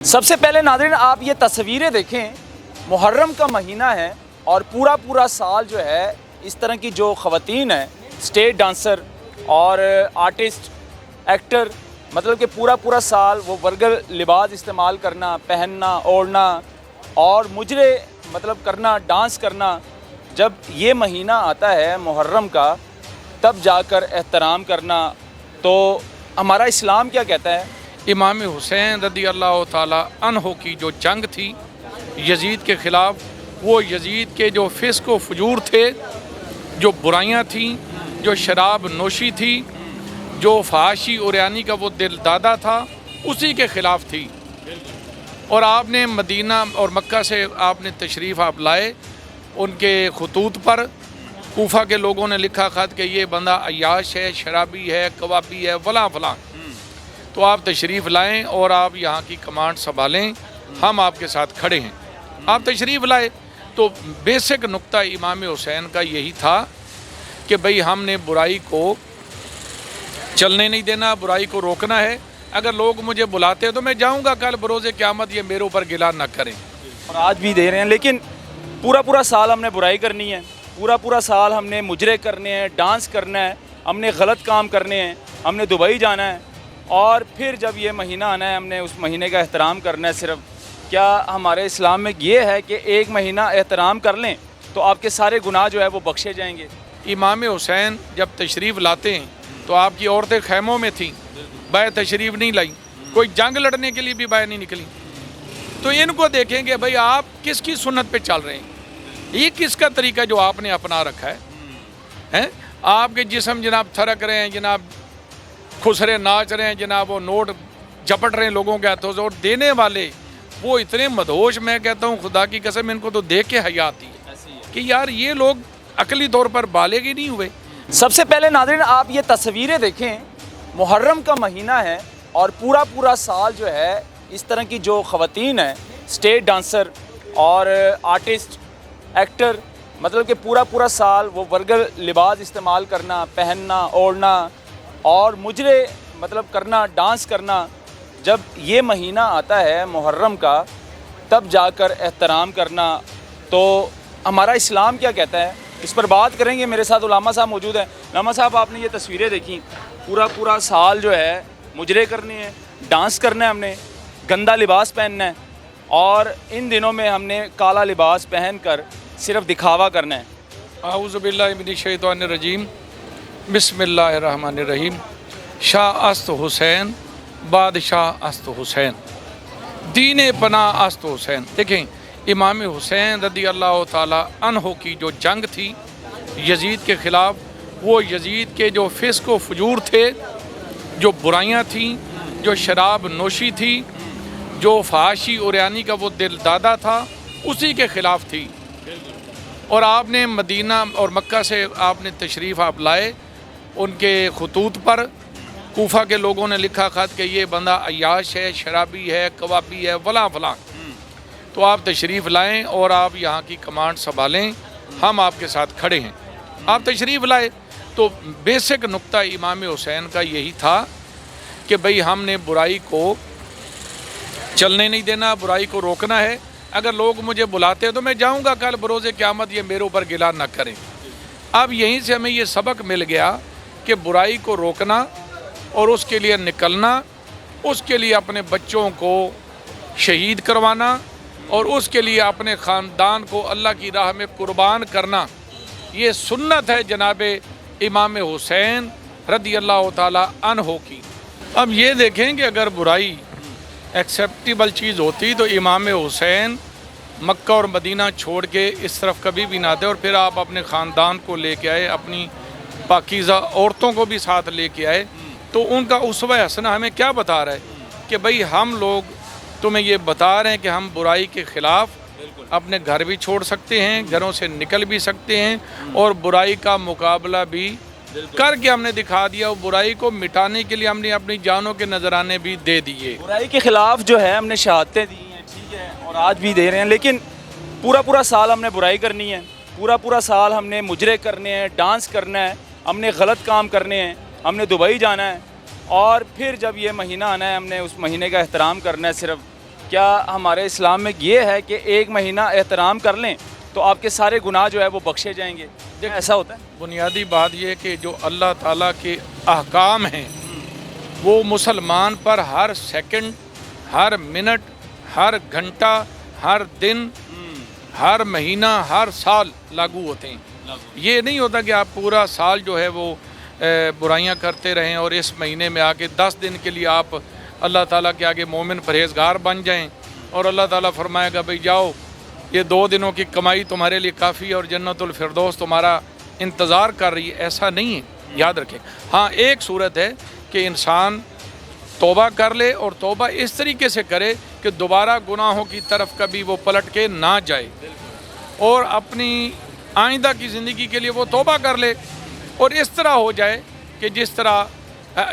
سب سے پہلے ناظرین آپ یہ تصویریں دیکھیں، محرم کا مہینہ ہے اور پورا سال جو ہے اس طرح کی جو خواتین ہیں، اسٹیج ڈانسر اور آرٹسٹ، ایکٹر، مطلب کہ پورا سال وہ ورگل لباس استعمال کرنا، پہننا، اوڑھنا اور مجرے مطلب کرنا، ڈانس کرنا، جب یہ مہینہ آتا ہے محرم کا تب جا کر احترام کرنا، تو ہمارا اسلام کیا کہتا ہے؟ امام حسین رضی اللہ تعالیٰ عنہ کی جو جنگ تھی یزید کے خلاف، وہ یزید کے جو فسق و فجور تھے، جو برائیاں تھیں، جو شراب نوشی تھی، جو فحاشی عریانی کا وہ دل دادا تھا، اسی کے خلاف تھی۔ اور آپ نے مدینہ اور مکہ سے آپ نے تشریف آپ لائے، ان کے خطوط پر کوفہ کے لوگوں نے لکھا خط کہ یہ بندہ عیاش ہے، شرابی ہے، کبابی ہے، فلاں فلاں۔ تو آپ تشریف لائیں اور آپ یہاں کی کمانڈ سنبھالیں، ہم آپ کے ساتھ کھڑے ہیں۔ آپ تشریف لائے تو بیسک نقطہ امام حسین کا یہی تھا کہ بھئی ہم نے برائی کو چلنے نہیں دینا، برائی کو روکنا ہے۔ اگر لوگ مجھے بلاتے ہیں تو میں جاؤں گا، کل بروز قیامت یہ میرے اوپر گلا نہ کریں۔ اور آج بھی دے رہے ہیں، لیکن پورا سال ہم نے برائی کرنی ہے، پورا سال ہم نے مجرے کرنے ہیں، ڈانس کرنا ہے، ہم نے غلط کام کرنے ہیں، ہم نے دبئی جانا ہے، اور پھر جب یہ مہینہ آنا ہے ہم نے اس مہینے کا احترام کرنا ہے صرف۔ کیا ہمارے اسلام میں یہ ہے کہ ایک مہینہ احترام کر لیں تو آپ کے سارے گناہ جو ہے وہ بخشے جائیں گے؟ امام حسین جب تشریف لاتے ہیں تو آپ کی عورتیں خیموں میں تھیں، باہر تشریف نہیں لائیں، کوئی جنگ لڑنے کے لیے بھی باہر نہیں نکلی۔ تو ان کو دیکھیں کہ بھئی آپ کس کی سنت پہ چل رہے ہیں، یہ کس کا طریقہ جو آپ نے اپنا رکھا ہے؟ آپ کے جسم جناب تھرک رہے ہیں، جناب خسرے ناچ رہے ہیں، جناب وہ نوٹ جھپٹ رہے ہیں لوگوں کے ہاتھوں سے، اور دینے والے وہ اتنے مدہوش، میں کہتا ہوں خدا کی قسم ان کو تو دیکھ کے حیا آتی ہے کہ یار یہ لوگ عقلی طور پر بالغ ہی نہیں ہوئے۔ سب سے پہلے ناظرین آپ یہ تصویریں دیکھیں، محرم کا مہینہ ہے اور پورا سال جو ہے اس طرح کی جو خواتین ہیں، اسٹیج ڈانسر اور آرٹسٹ، ایکٹر، مطلب کہ پورا سال وہ ورگل لباس استعمال کرنا، پہننا، اوڑھنا اور مجرے مطلب کرنا، ڈانس کرنا، جب یہ مہینہ آتا ہے محرم کا تب جا کر احترام کرنا، تو ہمارا اسلام کیا کہتا ہے؟ اس پر بات کریں گے۔ میرے ساتھ علامہ صاحب موجود ہیں۔ علامہ صاحب آپ نے یہ تصویریں دیکھیں، پورا سال جو ہے مجرے کرنے ہیں، ڈانس کرنا ہے، ہم نے گندا لباس پہننا ہے، اور ان دنوں میں ہم نے کالا لباس پہن کر صرف دکھاوا کرنا ہے۔ اعوذ باللہ من الشیطان الرجیم، بسم اللہ الرحمن الرحیم۔ شاہ است حسین، بادشاہ است حسین، دین پناہ است حسین۔ دیکھیں امام حسین رضی اللہ تعالیٰ عنہ کی جو جنگ تھی یزید کے خلاف، وہ یزید کے جو فسق و فجور تھے، جو برائیاں تھیں، جو شراب نوشی تھی، جو فحاشی عریانی کا وہ دل دادا تھا، اسی کے خلاف تھی۔ اور آپ نے مدینہ اور مکہ سے آپ نے تشریف آپ لائے، ان کے خطوط پر کوفہ کے لوگوں نے لکھا خط کہ یہ بندہ عیاش ہے، شرابی ہے، کبابی ہے، فلاں فلاں۔ تو آپ تشریف لائیں اور آپ یہاں کی کمانڈ سنبھالیں، ہم آپ کے ساتھ کھڑے ہیں۔ آپ تشریف لائے تو بیسک نقطہ امام حسین کا یہی تھا کہ بھئی ہم نے برائی کو چلنے نہیں دینا، برائی کو روکنا ہے۔ اگر لوگ مجھے بلاتے ہیں تو میں جاؤں گا، کل بروز قیامت یہ میرے اوپر گلا نہ کریں۔ اب یہیں سے ہمیں یہ سبق مل گیا کہ برائی کو روکنا اور اس کے لیے نکلنا، اس کے لیے اپنے بچوں کو شہید کروانا اور اس کے لیے اپنے خاندان کو اللہ کی راہ میں قربان کرنا، یہ سنت ہے جناب امام حسین رضی اللہ تعالیٰ عنہ کی۔ اب یہ دیکھیں کہ اگر برائی ایکسیپٹیبل چیز ہوتی تو امام حسین مکہ اور مدینہ چھوڑ کے اس طرف کبھی بھی نہ آتے، اور پھر آپ اپنے خاندان کو لے کے آئے، اپنی پاکیزہ عورتوں کو بھی ساتھ لے کے آئے۔ تو ان کا اسوہ حسنہ ہمیں کیا بتا رہا ہے کہ بھئی ہم لوگ تمہیں یہ بتا رہے ہیں کہ ہم برائی کے خلاف اپنے گھر بھی چھوڑ سکتے ہیں، گھروں سے نکل بھی سکتے ہیں، اور برائی کا مقابلہ بھی کر کے ہم نے دکھا دیا۔ اور برائی کو مٹانے کے لیے ہم نے اپنی جانوں کے نذرانے بھی دے دیے۔ برائی کے خلاف جو ہے ہم نے شہادتیں دی ہیں، ٹھیک ہے، اور آج بھی دے رہے ہیں، لیکن پورا سال ہم نے برائی کرنی ہے، پورا سال ہم نے مجرے کرنے ہیں، ڈانس کرنا ہے، ہم نے غلط کام کرنے ہیں، ہم نے دبئی جانا ہے، اور پھر جب یہ مہینہ آنا ہے ہم نے اس مہینے کا احترام کرنا ہے صرف۔ کیا ہمارے اسلام میں یہ ہے کہ 1 مہینہ احترام کر لیں تو آپ کے سارے گناہ جو ہے وہ بخشے جائیں گے؟ ایسا ہوتا ہے؟ بنیادی بات یہ کہ جو اللہ تعالیٰ کے احکام ہیں وہ مسلمان پر ہر سیکنڈ، ہر منٹ، ہر گھنٹہ، ہر دن، ہر مہینہ، ہر سال لاگو ہوتے ہیں۔ یہ نہیں ہوتا کہ آپ پورا سال جو ہے وہ برائیاں کرتے رہیں اور اس مہینے میں آ کے 10 دن کے لیے آپ اللہ تعالیٰ کے آگے مومن پرہیزگار بن جائیں اور اللہ تعالیٰ فرمائے گا بھئی جاؤ یہ 2 دنوں کی کمائی تمہارے لیے کافی ہے اور جنت الفردوس تمہارا انتظار کر رہی ہے۔ ایسا نہیں ہے، یاد رکھیں۔ ہاں ایک صورت ہے کہ انسان توبہ کر لے اور توبہ اس طریقے سے کرے کہ دوبارہ گناہوں کی طرف کبھی وہ پلٹ کے نہ جائے اور اپنی آئندہ کی زندگی کے لیے وہ توبہ کر لے اور اس طرح ہو جائے کہ جس طرح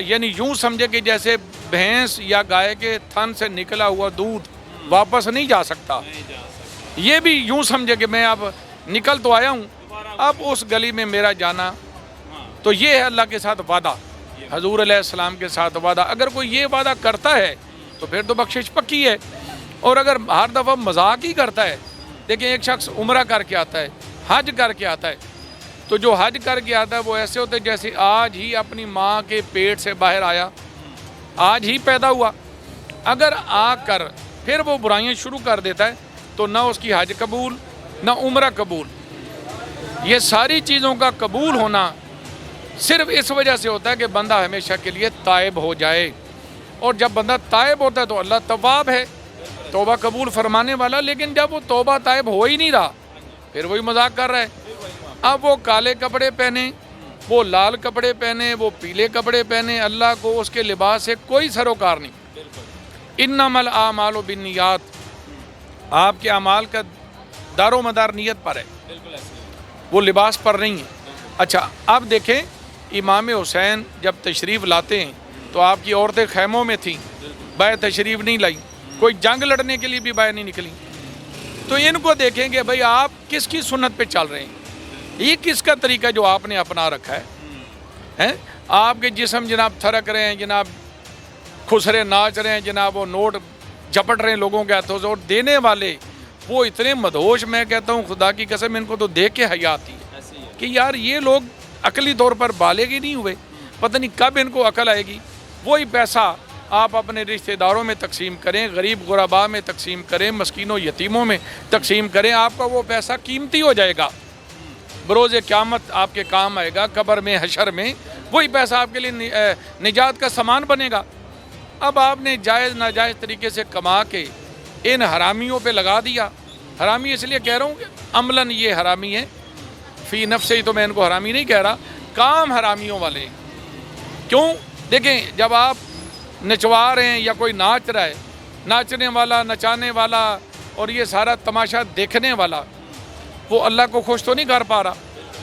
یعنی یوں سمجھے کہ جیسے بھینس یا گائے کے تھن سے نکلا ہوا دودھ واپس نہیں جا سکتا، یہ بھی یوں سمجھے کہ میں اب نکل تو آیا ہوں، اب اس گلی میں میرا جانا، تو یہ ہے اللہ کے ساتھ وعدہ، حضور علیہ السلام کے ساتھ وعدہ۔ اگر کوئی یہ وعدہ کرتا ہے تو پھر تو بخشش پکی ہے، اور اگر ہر دفعہ مذاق ہی کرتا ہے، دیکھیں ایک شخص عمرہ کر کے آتا ہے، حج کر کے آتا ہے، تو جو حج کر کے آتا ہے وہ ایسے ہوتے جیسے آج ہی اپنی ماں کے پیٹ سے باہر آیا، آج ہی پیدا ہوا۔ اگر آ کر پھر وہ برائیاں شروع کر دیتا ہے تو نہ اس کی حج قبول نہ عمرہ قبول۔ یہ ساری چیزوں کا قبول ہونا صرف اس وجہ سے ہوتا ہے کہ بندہ ہمیشہ کے لیے تائب ہو جائے، اور جب بندہ تائب ہوتا ہے تو اللہ تواب ہے، توبہ قبول فرمانے والا۔ لیکن جب وہ توبہ تائب ہو ہی نہیں رہا، پھر وہی مذاق کر رہا ہے۔ اب وہ کالے کپڑے پہنے، وہ لال کپڑے پہنے، وہ پیلے کپڑے پہنے، اللہ کو اس کے لباس سے کوئی سروکار نہیں۔ انما الاعمال بالنیات، آپ کے اعمال کا دار و مدار نیت پر ہے، وہ لباس پر نہیں ہے۔ اچھا اب دیکھیں امام حسین جب تشریف لاتے ہیں تو آپ کی عورتیں خیموں میں تھیں، باہر تشریف نہیں لائی، کوئی جنگ لڑنے کے لیے بھی باہر نہیں نکلی۔ تو ان کو دیکھیں کہ بھئی آپ کس کی سنت پہ چل رہے ہیں، یہ کس کا طریقہ جو آپ نے اپنا رکھا ہے؟ آپ کے جسم جناب تھرک رہے ہیں، جناب خسرے ناچ رہے ہیں، جناب وہ نوٹ جھپٹ رہے ہیں لوگوں کے ہاتھوں سے، اور دینے والے وہ اتنے مدہوش، میں کہتا ہوں خدا کی قسم ان کو تو دیکھ کے حیا آتی ہے کہ یار یہ لوگ عقلی طور پر بالغ ہی نہیں ہوئے، پتہ نہیں کب ان کو عقل آئے گی۔ وہی پیسہ آپ اپنے رشتہ داروں میں تقسیم کریں، غریب غرباء میں تقسیم کریں، مسکینوں یتیموں میں تقسیم کریں، آپ کا وہ پیسہ قیمتی ہو جائے گا، بروز قیامت آپ کے کام آئے گا، قبر میں حشر میں وہی پیسہ آپ کے لیے نجات کا سامان بنے گا۔ اب آپ نے جائز ناجائز طریقے سے کما کے ان حرامیوں پہ لگا دیا۔ حرامی اس لیے کہہ رہا ہوں کہ عملاً یہ حرامی ہے، فی نفس ہی تو میں ان کو حرامی نہیں کہہ رہا، کام حرامیوں والے ہیں۔ کیوں؟ دیکھیں جب آپ نچوا رہے ہیں یا کوئی ناچ رہا ہے، ناچنے والا، نچانے والا اور یہ سارا تماشا دیکھنے والا، وہ اللہ کو خوش تو نہیں کر پا رہا،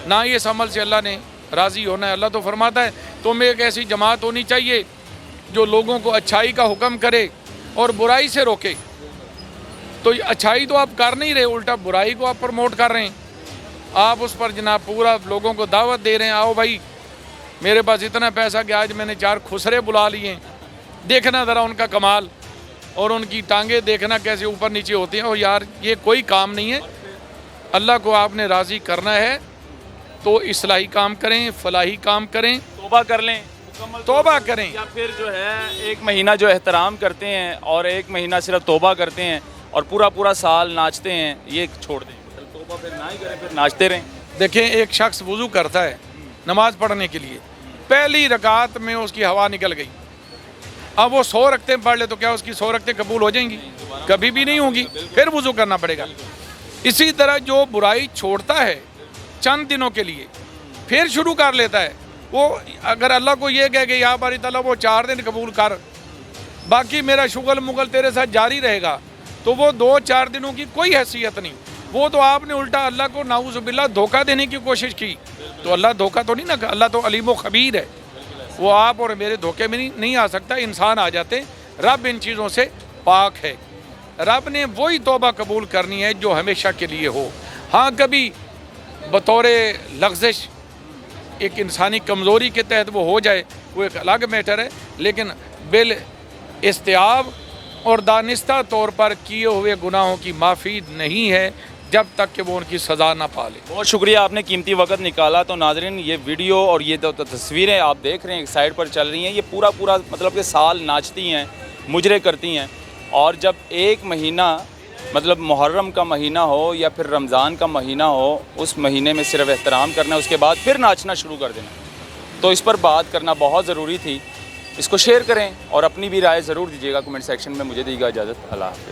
نہ ہی اس عمل سے اللہ نے راضی ہونا ہے۔ اللہ تو فرماتا ہے تم ایک ایسی جماعت ہونی چاہیے جو لوگوں کو اچھائی کا حکم کرے اور برائی سے روکے۔ تو اچھائی تو آپ کر نہیں رہے، الٹا برائی کو آپ پروموٹ کر رہے ہیں۔ آپ اس پر جناب پورا لوگوں کو دعوت دے رہے ہیں، آؤ بھائی میرے پاس اتنا پیسہ کہ آج میں نے 4 خسرے بلا لیے، دیکھنا ذرا ان کا کمال، اور ان کی ٹانگیں دیکھنا کیسے اوپر نیچے ہوتی ہیں۔ اور یار یہ کوئی کام نہیں ہے، اللہ کو آپ نے راضی کرنا ہے تو اصلاحی کام کریں، فلاحی کام کریں، توبہ کر لیں، توبہ کریں، یا پھر جو ہے 1 مہینہ جو احترام کرتے ہیں اور 1 مہینہ صرف توبہ کرتے ہیں اور پورا سال ناچتے ہیں، یہ چھوڑ دیں، توبہ پھر نہ ہی کریں، پھر ناچتے رہیں۔ دیکھیں ایک شخص وضو کرتا ہے نماز پڑھنے کے لیے، پہلی رکعت میں اس کی ہوا نکل گئی، اب وہ 100 رکعتیں پڑھ لے تو کیا اس کی 100 رکعتیں قبول ہو جائیں گی؟ کبھی بھی نہیں ہوں گی، پھر وضو کرنا پڑے گا۔ اسی طرح جو برائی چھوڑتا ہے چند دنوں کے لیے پھر شروع کر لیتا ہے، وہ اگر اللہ کو یہ کہے کہ یا باری تعالیٰ وہ 4 دن قبول کر، باقی میرا شغل مغل تیرے ساتھ جاری رہے گا، تو وہ 2-4 دنوں کی کوئی حیثیت نہیں۔ وہ تو آپ نے الٹا اللہ کو نعوذ باللہ دھوکہ دینے کی کوشش کی، تو اللہ دھوکہ تو نہیں نہ، اللہ تو علیم و خبیر ہے، وہ آپ اور میرے دھوکے میں نہیں آ سکتا، انسان آ جاتے، رب ان چیزوں سے پاک ہے۔ رب نے وہی توبہ قبول کرنی ہے جو ہمیشہ کے لیے ہو۔ ہاں کبھی بطور لغزش ایک انسانی کمزوری کے تحت وہ ہو جائے، وہ ایک الگ میٹر ہے، لیکن استیاب اور دانستہ طور پر کیے ہوئے گناہوں کی معافی نہیں ہے جب تک کہ وہ ان کی سزا نہ پالے۔ بہت شکریہ، آپ نے قیمتی وقت نکالا۔ تو ناظرین یہ ویڈیو اور یہ تو تصویریں آپ دیکھ رہے ہیں ایک سائڈ پر چل رہی ہیں، یہ پورا مطلب کہ سال ناچتی ہیں، مجرے کرتی ہیں، اور جب ایک مہینہ مطلب محرم کا مہینہ ہو یا پھر رمضان کا مہینہ ہو، اس مہینے میں صرف احترام کرنا ہے، اس کے بعد پھر ناچنا شروع کر دینا۔ تو اس پر بات کرنا بہت ضروری تھی۔ اس کو شیئر کریں اور اپنی بھی رائے ضرور دیجیے گا کمنٹ سیکشن میں۔ مجھے دیجیے گا اجازت، اللہ حافظ۔